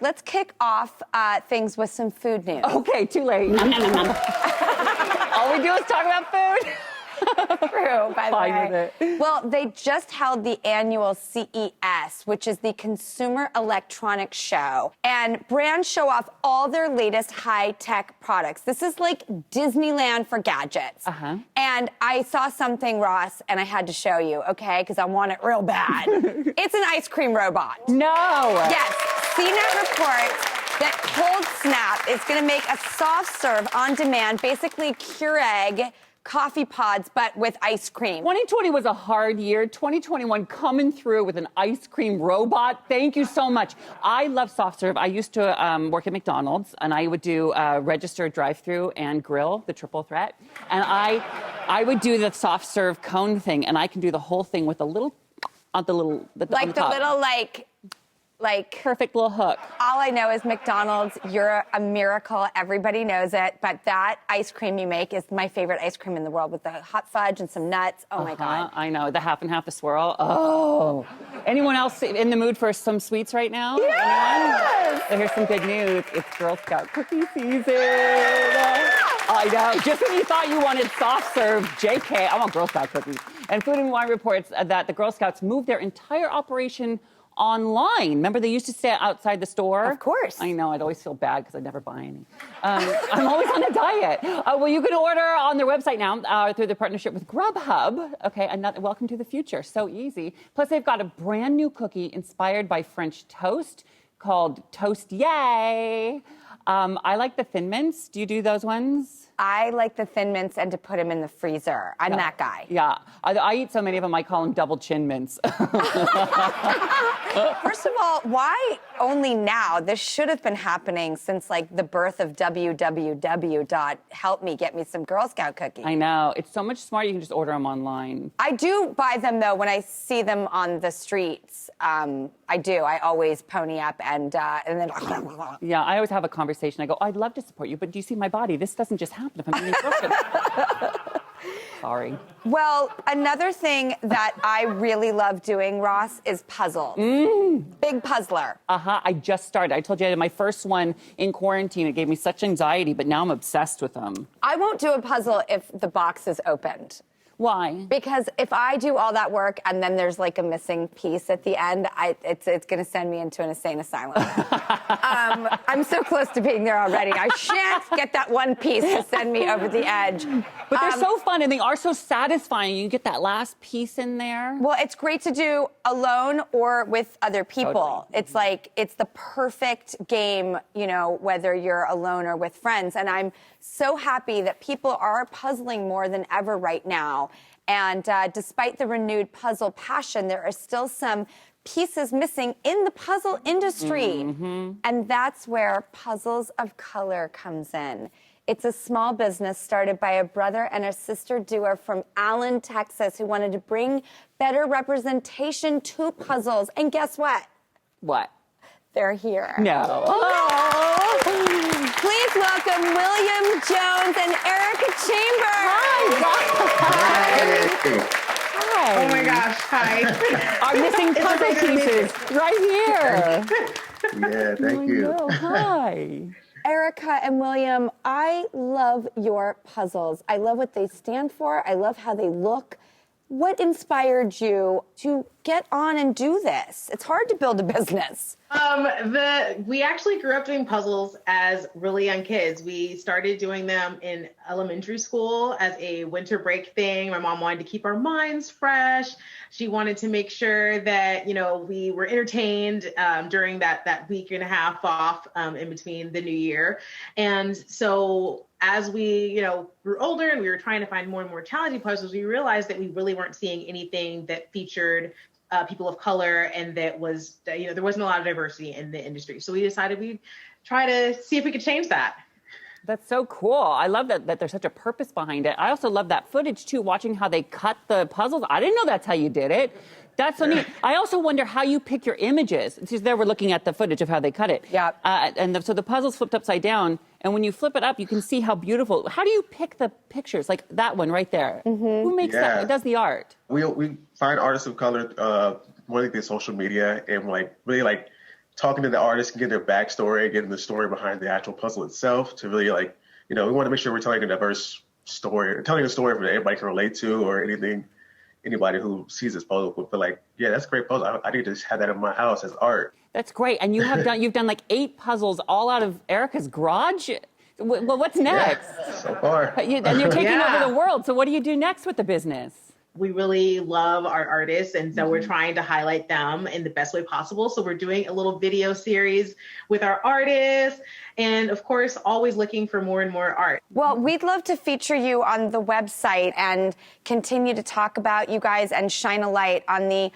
let's kick off things with some food news. Okay, too late. All we do is talk about food. True, by the Fine way. with it. Well, they just held the annual CES, which is the Consumer Electronics Show, and brands show off all their latest high-tech products. This is like Disneyland for gadgets. And I saw something, Ross, and I had to show you, okay, because I want it real bad. It's an ice cream robot. No. Yes, CNET reports that Cold Snap is going to make a soft serve on demand, basically Keurig coffee pods, but with ice cream. 2020 was a hard year. 2021 coming through with an ice cream robot. Thank you so much. I love soft serve. I used to work at McDonald's, and I would do register, drive-through, and grill, the triple threat. And I would do the soft serve cone thing, and I can do the whole thing with a little, on the little, like the little, like perfect little hook. All I know is McDonald's, you're a miracle. Everybody knows it. But that ice cream you make is my favorite ice cream in the world with the hot fudge and some nuts. Oh, my God. I know. The half and half, the swirl. Oh. Anyone else in the mood for some sweets right now? Yes! Anyone? So here's some good news. It's Girl Scout cookie season. I know. Just when you thought you wanted soft serve, JK, I want Girl Scout cookies. And Food and Wine reports that the Girl Scouts moved their entire operation online. Remember, they used to stay outside the store? Of course. I know. I'd always feel bad because I'd never buy any. I'm always on a diet. Well, you can order on their website now through their partnership with Grubhub. Okay, welcome to the future. So easy. Plus, they've got a brand new cookie inspired by French toast called Toast Yay. I like the Thin Mints. Do you do those ones? I like the Thin Mints and to put them in the freezer. I'm that guy. Yeah. I eat so many of them, I call them double chin mints. First of all, why only now? This should have been happening since, like, the birth of www.helpmegetmesome Girl Scout cookies. I know. It's so much smarter. You can just order them online. I do buy them, though, when I see them on the streets. I do. I always pony up and then... Yeah, I always have a conversation. I go, I'd love to support you, but do you see my body? This doesn't just happen if I'm eating Girl Scout. Sorry. Well, another thing that I really love doing, Ross, is puzzles. Big puzzler. I just started. I told you I did my first one in quarantine. It gave me such anxiety, but now I'm obsessed with them. I won't do a puzzle if the box is opened. Why? Because if I do all that work and then there's like a missing piece at the end, it's going to send me into an insane asylum. I'm so close to being there already. I shan't get that one piece to send me over the edge. But they're so fun and they are so satisfying. You get that last piece in there. Well, it's great to do alone or with other people. Totally. It's like, it's the perfect game, you know, whether you're alone or with friends. And I'm so happy that people are puzzling more than ever right now. And despite the renewed puzzle passion, there are still some pieces missing in the puzzle industry. And that's where Puzzles of Color comes in. It's a small business started by a brother and a sister duo from Allen, Texas, who wanted to bring better representation to puzzles. And guess what? What? They're here. No. Oh. Please welcome William Jones and Erica Chambers. Hi. Oh my gosh, hi. Our missing puzzle pieces right here. Yeah, thank you. No. Hi. Erica and William, I love your puzzles. I love what they stand for. I love how they look. What inspired you to get on and do this? It's hard to build a business. We actually grew up doing puzzles as really young kids. We started doing them in elementary school as a winter break thing. My mom wanted to keep our minds fresh. She wanted to make sure that, you know, we were entertained during that week and a half off in between the new year. And so as we, you know, grew older and we were trying to find more and more challenging puzzles, we realized that we really weren't seeing anything that featured people of color and that was, you know, there wasn't a lot of diversity in the industry. So we decided we'd try to see if we could change that. That's so cool. I love that there's such a purpose behind it. I also love that footage, too, watching how they cut the puzzles. I didn't know that's how you did it. That's so neat. I also wonder how you pick your images. Because there we're looking at the footage of how they cut it. Yeah. So the puzzle's flipped upside down, and when you flip it up, you can see how beautiful. How do you pick the pictures? Like that one right there. Who makes that? Who does the art? We find artists of color more like the social media and like really like talking to the artists and getting their backstory, getting the story behind the actual puzzle itself to really like, we want to make sure we're telling a diverse story, telling a story that everybody can relate to or anybody who sees this puzzle would feel like, yeah, that's a great puzzle. I need to have that in my house as art. That's great. And you've done like 8 puzzles all out of Erica's garage. Well, what's next? Yeah, so far. And you're taking over the world. So what do you do next with the business? We really love our artists, and so we're trying to highlight them in the best way possible. So we're doing a little video series with our artists, and of course, always looking for more and more art. Well, we'd love to feature you on the website and continue to talk about you guys and shine a light on the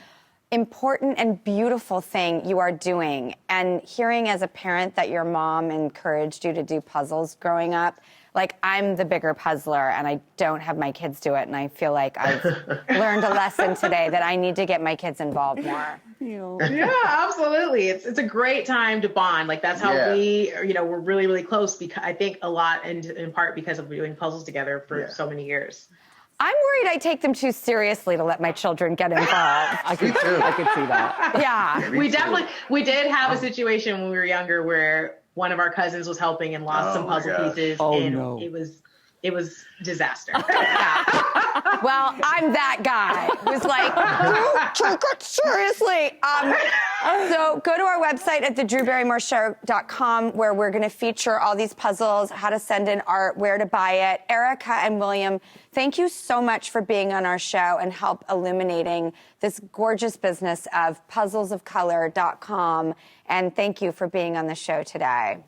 important and beautiful thing you are doing. And hearing as a parent that your mom encouraged you to do puzzles growing up, like, I'm the bigger puzzler and I don't have my kids do it. And I feel like I've learned a lesson today that I need to get my kids involved more. Yeah, absolutely. It's a great time to bond. Like, that's how we're really, really close, because I think a lot in part because of doing puzzles together for so many years. I'm worried I take them too seriously to let my children get involved. I could see that. Yeah. We did have a situation when we were younger where one of our cousins was helping and lost some puzzle pieces, and it was disaster. Well, I'm that guy who's like, take it seriously. So go to our website at thedrewbarrymoreshow.com, where we're going to feature all these puzzles, how to send in art, where to buy it. Erica and William, thank you so much for being on our show and help illuminating this gorgeous business of puzzlesofcolor.com. And thank you for being on the show today.